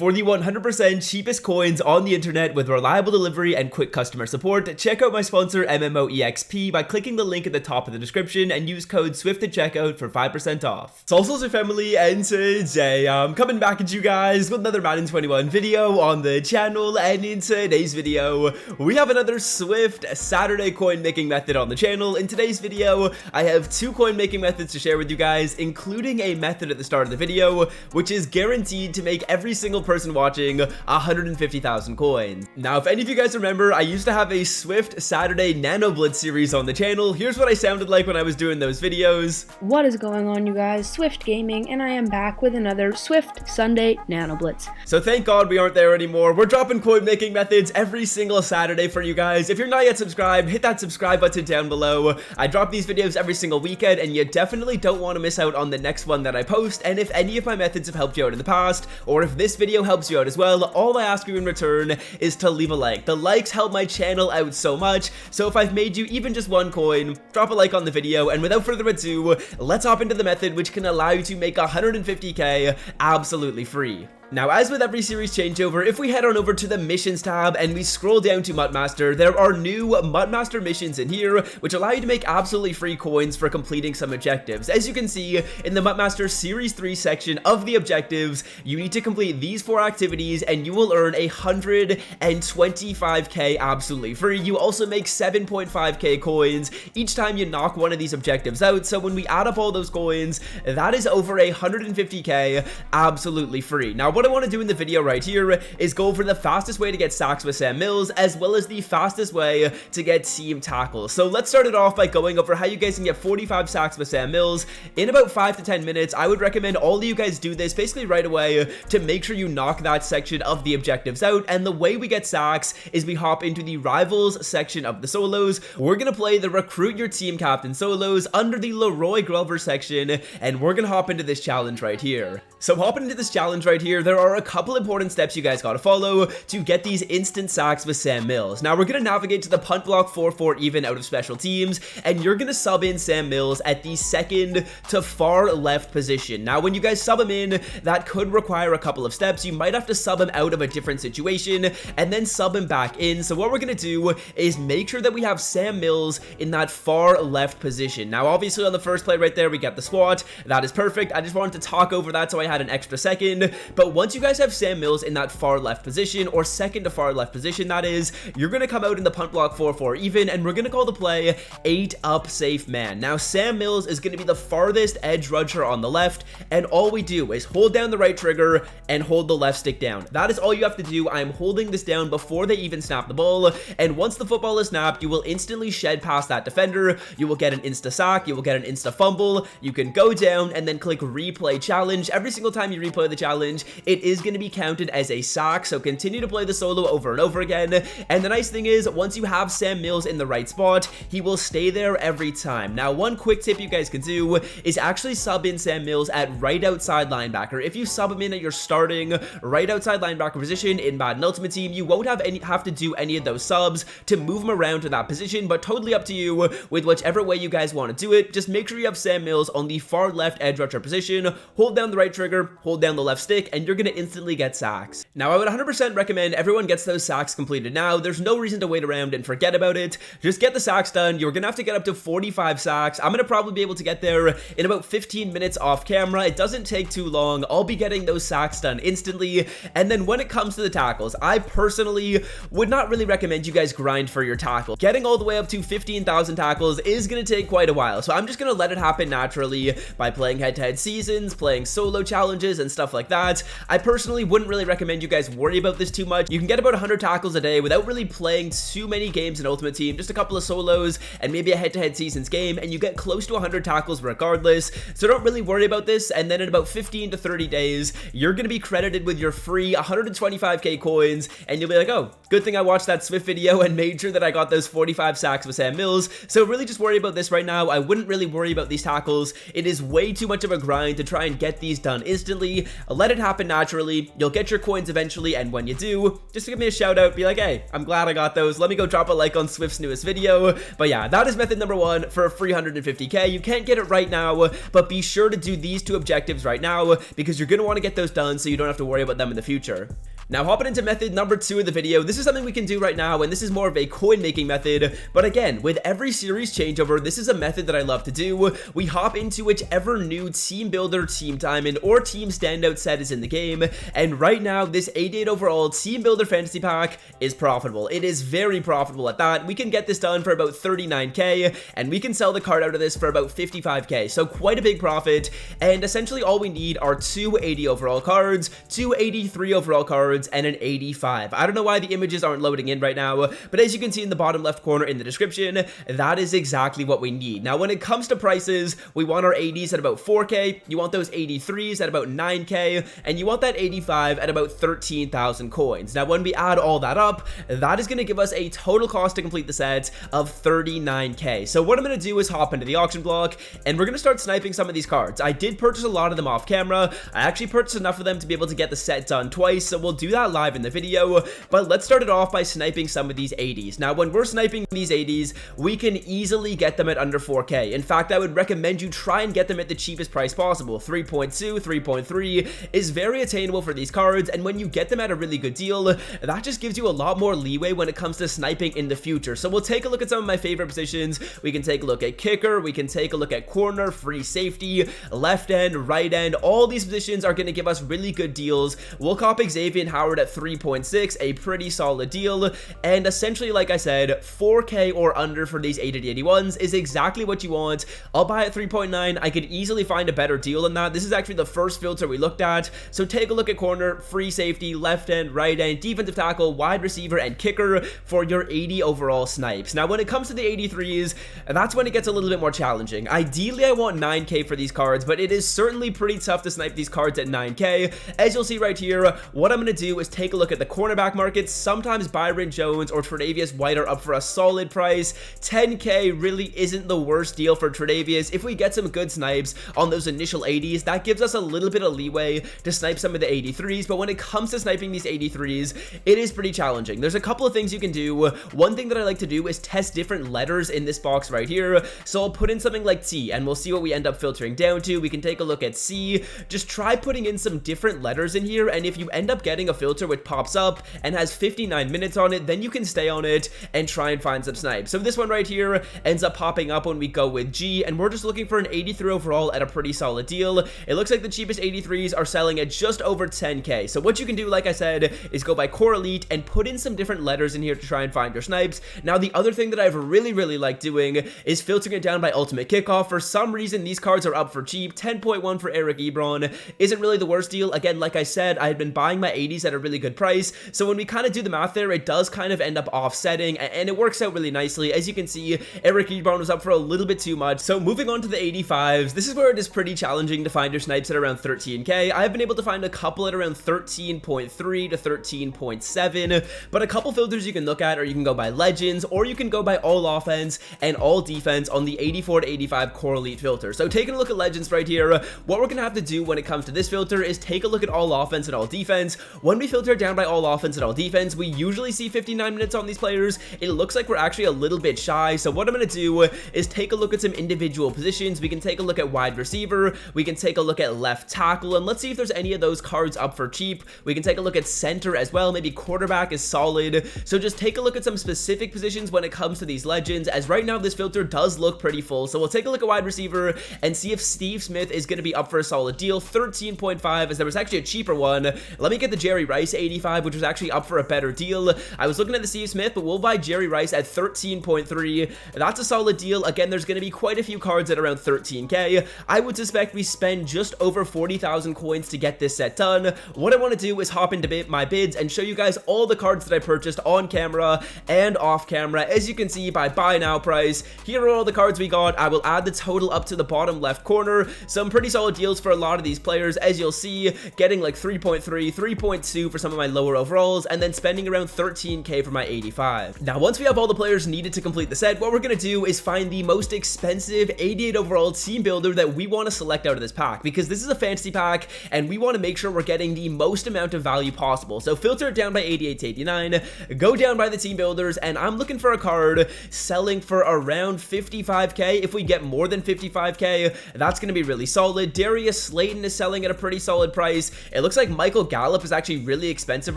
For the 100% cheapest coins on the internet with reliable delivery and quick customer support, check out my sponsor MMOEXP by clicking the link at the top of the description and use code SWIFT at checkout for 5% off. Salsa's family, and today I'm coming back at you guys with another Madden 21 video on the channel, and in today's video we have another Swift Saturday coin making method on the channel. In today's video I have two coin making methods to share with you guys, including a method at the start of the video which is guaranteed to make every single person watching 150,000 coins. Now, if any of you guys remember, I used to have a Swift Saturday Nano Blitz series on the channel. Here's what I sounded like when I was doing those videos. What is going on, you guys? Swift Gaming, and I am back with another Swift Sunday Nano Blitz. So thank God we aren't there anymore. We're dropping coin making methods every single Saturday for you guys. If you're not yet subscribed, hit that subscribe button down below. I drop these videos every single weekend, and you definitely don't want to miss out on the next one that I post. And if any of my methods have helped you out in the past, or if this video helps you out as well, all I ask you in return is to leave a like. The likes help my channel out so much, so if I've made you even just one coin, drop a like on the video. And without further ado, let's hop into the method which can allow you to make 150k absolutely free. Now, as with every series changeover, if we head on over to the missions tab and we scroll down to Master, there are new Master missions in here which allow you to make absolutely free coins for completing some objectives. As you can see in the Master series 3 section of the objectives, you need to complete these 4 activities and you will earn 125k absolutely free. You also make 7.5k coins each time you knock one of these objectives out. So when we add up all those coins, that is over 150k absolutely free. Now, what I want to do in the video right here is go over the fastest way to get sacks with Sam Mills, as well as the fastest way to get team tackles. So let's start it off by going over how you guys can get 45 sacks with Sam Mills in about 5 to 10 minutes. I would recommend all of you guys do this basically right away to make sure you knock that section of the objectives out. And the way we get sacks is we hop into the rivals section of the solos. We're going to play the recruit your team captain solos under the Leroy Glover section, and we're going to hop into this challenge right here. So hopping into this challenge right here, there are a couple important steps you guys gotta follow to get these instant sacks with Sam Mills. Now, we're gonna navigate to the punt block 4-4 even out of special teams, and you're gonna sub in Sam Mills at the second to far left position. Now, when you guys sub him in, that could require a couple of steps. You might have to sub him out of a different situation and then sub him back in. So what we're gonna do is make sure that we have Sam Mills in that far left position. Now, obviously on the first play right there, we get the squat. That is perfect. I just wanted to talk over that so I had an extra second. But once you guys have Sam Mills in that far left position, or second to far left position that is, you're going to come out in the punt block 4-4 even, and we're going to call the play 8 up safe man. Now, Sam Mills is going to be the farthest edge rusher on the left, and all we do is hold down the right trigger and hold the left stick down. That is all you have to do. I'm holding this down before they even snap the ball, and once the football is snapped, you will instantly shed past that defender. You will get an insta sack, you will get an insta fumble, you can go down and then click replay challenge. Every single time you replay the challenge, it is going to be counted as a sack, so continue to play the solo over and over again. And the nice thing is, once you have Sam Mills in the right spot, he will stay there every time. Now, one quick tip you guys can do is actually sub in Sam Mills at right outside linebacker. If you sub him in at your starting right outside linebacker position in Madden Ultimate Team, you won't have to do any of those subs to move him around to that position, but totally up to you with whichever way you guys want to do it. Just make sure you have Sam Mills on the far left edge rusher position, hold down the right trigger, hold down the left stick, and you're going to instantly get sacks. Now, I would 100% recommend everyone gets those sacks completed now. There's no reason to wait around and forget about it. Just get the sacks done. You're going to have to get up to 45 sacks. I'm going to probably be able to get there in about 15 minutes off camera. It doesn't take too long. I'll be getting those sacks done instantly. And then when it comes to the tackles, I personally would not really recommend you guys grind for your tackle. Getting all the way up to 15,000 tackles is going to take quite a while. So I'm just going to let it happen naturally by playing head-to-head seasons, playing solo challenges and stuff like that. I personally wouldn't really recommend you guys worry about this too much. You can get about 100 tackles a day without really playing too many games in Ultimate Team, just a couple of solos and maybe a head-to-head seasons game, and you get close to 100 tackles regardless. So don't really worry about this, and then in about 15 to 30 days, you're going to be credited with your free 125k coins, and you'll be like, oh, good thing I watched that Swift video and made sure that I got those 45 sacks with Sam Mills. So really just worry about this right now. I wouldn't really worry about these tackles. It is way too much of a grind to try and get these done instantly. Let it happen naturally. You'll get your coins eventually, and when you do, just give me a shout out, be like, hey, I'm glad I got those. Let me go drop a like on Swift's newest video. But yeah, that is method number 1 for a free 150k. You can't get it right now, but be sure to do these 2 objectives right now because you're going to want to get those done so you don't have to worry about them in the future. Now, hopping into method number 2 of the video, this is something we can do right now, and this is more of a coin making method, but again, with every series changeover, this is a method that I love to do. We hop into whichever new team builder, team diamond, or team standout set is in the game, and right now, this 88 overall team builder fantasy pack is profitable. It is very profitable at that. We can get this done for about 39k, and we can sell the card out of this for about 55k, so quite a big profit, and essentially all we need are 2 80 overall cards, 2 83 overall cards, and an 85. I don't know why the images aren't loading in right now, but as you can see in the bottom left corner in the description, that is exactly what we need. Now, when it comes to prices, we want our 80s at about 4k, you want those 83s at about 9k, and you want that 85 at about 13,000 coins. Now, when we add all that up, that is going to give us a total cost to complete the set of 39k. So what I'm going to do is hop into the auction block, and we're going to start sniping some of these cards. I did purchase a lot of them off camera. I actually purchased enough of them to be able to get the set done twice, so we'll do that live in the video, but let's start it off by sniping some of these 80s. Now, when we're sniping these 80s, we can easily get them at under 4k. In fact, I would recommend you try and get them at the cheapest price possible. 3.2, 3.3 is very attainable for these cards, and when you get them at a really good deal, that just gives you a lot more leeway when it comes to sniping in the future. So we'll take a look at some of my favorite positions. We can take a look at kicker, we can take a look at corner, free safety, left end, right end. All these positions are going to give us really good deals. We'll cop Xavier and Howard at 3.6, a pretty solid deal, and essentially, like I said, 4k or under for these 80-81s is exactly what you want. I'll buy at 3.9. I could easily find a better deal than that. This is actually the first filter we looked at, so take a look at corner, free safety, left end, right end, defensive tackle, wide receiver, and kicker for your 80 overall snipes. Now, when it comes to the 83s, that's when it gets a little bit more challenging. Ideally, I want 9k for these cards, but it is certainly pretty tough to snipe these cards at 9k. As you'll see right here, what I'm going to do is take a look at the cornerback market. Sometimes Byron Jones or Tre'Davious White are up for a solid price. 10k really isn't the worst deal for Tre'Davious. If we get some good snipes on those initial 80s, that gives us a little bit of leeway to snipe some of the 83s, but when it comes to sniping these 83s, it is pretty challenging. There's a couple of things you can do. One thing that I like to do is test different letters in this box right here. So I'll put in something like T, and we'll see what we end up filtering down to. We can take a look at C. Just try putting in some different letters in here, and if you end up getting a filter which pops up and has 59 minutes on it, then you can stay on it and try and find some snipes. So this one right here ends up popping up when we go with G, and we're just looking for an 83 overall at a pretty solid deal. It looks like the cheapest 83s are selling at just over 10k. So what you can do, like I said, is go by Core Elite and put in some different letters in here to try and find your snipes. Now, the other thing that I've really liked doing is filtering it down by Ultimate Kickoff. For some reason, these cards are up for cheap. 10.1 for Eric Ebron isn't really the worst deal. Again, like I said, I had been buying my 80s at a really good price, so when we kind of do the math there, it does kind of end up offsetting, and it works out really nicely. As you can see, Eric Ebron was up for a little bit too much. So moving on to the 85s, this is where it is pretty challenging to find your snipes at around 13k. I've been able to find a couple at around 13.3 to 13.7, but a couple filters you can look at, or you can go by legends, or you can go by all offense and all defense on the 84 to 85 Core Elite filter. So taking a look at legends right here, what we're gonna have to do when it comes to this filter is take a look at all offense and all defense. When we filter it down by all offense and all defense, we usually see 59 minutes on these players. It looks like we're actually a little bit shy, so what I'm gonna do is take a look at some individual positions. We can take a look at wide receiver, we can take a look at left tackle, and let's see if there's any of those cards up for cheap. We can take a look at center as well. Maybe quarterback is solid. So just take a look at some specific positions when it comes to these legends, as right now this filter does look pretty full. So we'll take a look at wide receiver and see if Steve Smith is going to be up for a solid deal. 13.5, as there was actually a cheaper one. Let me get the Jerry Rice 85, which was actually up for a better deal. I was looking at the Steve Smith, but we'll buy Jerry Rice at 13.3. That's a solid deal. Again, there's going to be quite a few cards at around 13k. I would suspect we spend just over 40,000 coins to get this set done. What I want to do is hop into my bids and show you guys all the cards that I purchased on camera and off camera. As you can see by buy now price, here are all the cards we got. I will add the total up to the bottom left corner. Some pretty solid deals for a lot of these players, as you'll see, getting like 3.3, 3.2, 92 for some of my lower overalls, and then spending around 13k for my 85. Now, once we have all the players needed to complete the set, what we're gonna do is find the most expensive 88 overall team builder that we want to select out of this pack, because this is a fantasy pack and we want to make sure we're getting the most amount of value possible. So filter it down by 88 to 89, go down by the team builders, and I'm looking for a card selling for around 55k. If we get more than 55k, that's going to be really solid. Darius Slayton is selling at a pretty solid price. It looks like Michael Gallup is actually really expensive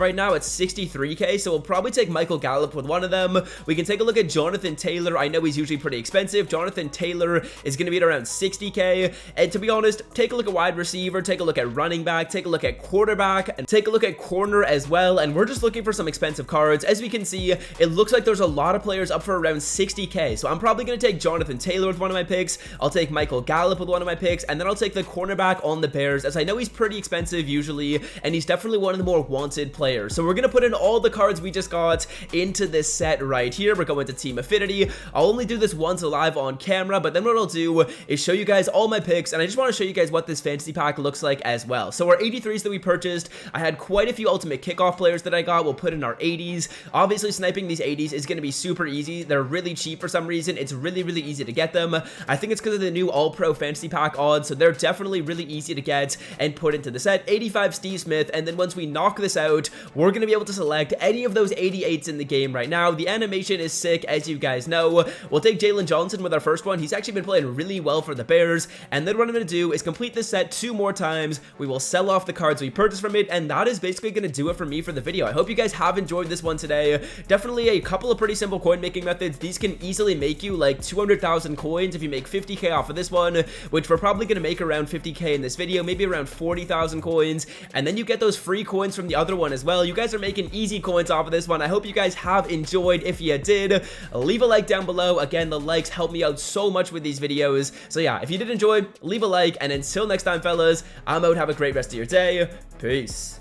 right now at 63k, so we'll probably take Michael Gallup with one of them. We can take a look at Jonathan Taylor. I know he's usually pretty expensive. Jonathan Taylor is going to be at around 60k, and to be honest, take a look at wide receiver, take a look at running back, take a look at quarterback, and take a look at corner as well. And we're just looking for some expensive cards. As we can see, it looks like there's a lot of players up for around 60k, so I'm probably going to take Jonathan Taylor with one of my picks. I'll take Michael Gallup with one of my picks, and then I'll take the cornerback on the Bears, as I know he's pretty expensive usually, and he's definitely one of the more wanted players. So we're going to put in all the cards we just got into this set right here. We're going to Team Affinity. I'll only do this once live on camera, but then what I'll do is show you guys all my picks, and I just want to show you guys what this fantasy pack looks like as well. So our 83s that we purchased, I had quite a few ultimate kickoff players that I got. We'll put in our 80s. Obviously, sniping these 80s is going to be super easy. They're really cheap for some reason. It's really easy to get them. I think it's because of the new all-pro fantasy pack odds, so they're definitely really easy to get and put into the set. 85 Steve Smith, and then once we knock this out, we're going to be able to select any of those 88s in the game right now. The animation is sick, as you guys know. We'll take Jalen Johnson with our first one. He's actually been playing really well for the Bears, and then what I'm going to do is complete this set 2 more times. We will sell off the cards we purchased from it, and that is basically going to do it for me for the video. I hope you guys have enjoyed this one today. Definitely a couple of pretty simple coin making methods. These can easily make you like 200,000 coins if you make 50k off of this one, which we're probably going to make around 50k in this video, maybe around 40,000 coins, and then you get those free coins from the other one as well. You guys are making easy coins off of this one. I hope you guys have enjoyed. If you did, leave a like down below. Again, the likes help me out so much with these videos. So yeah, if you did enjoy, leave a like, and until next time, fellas, I'm out. Have a great rest of your day. Peace.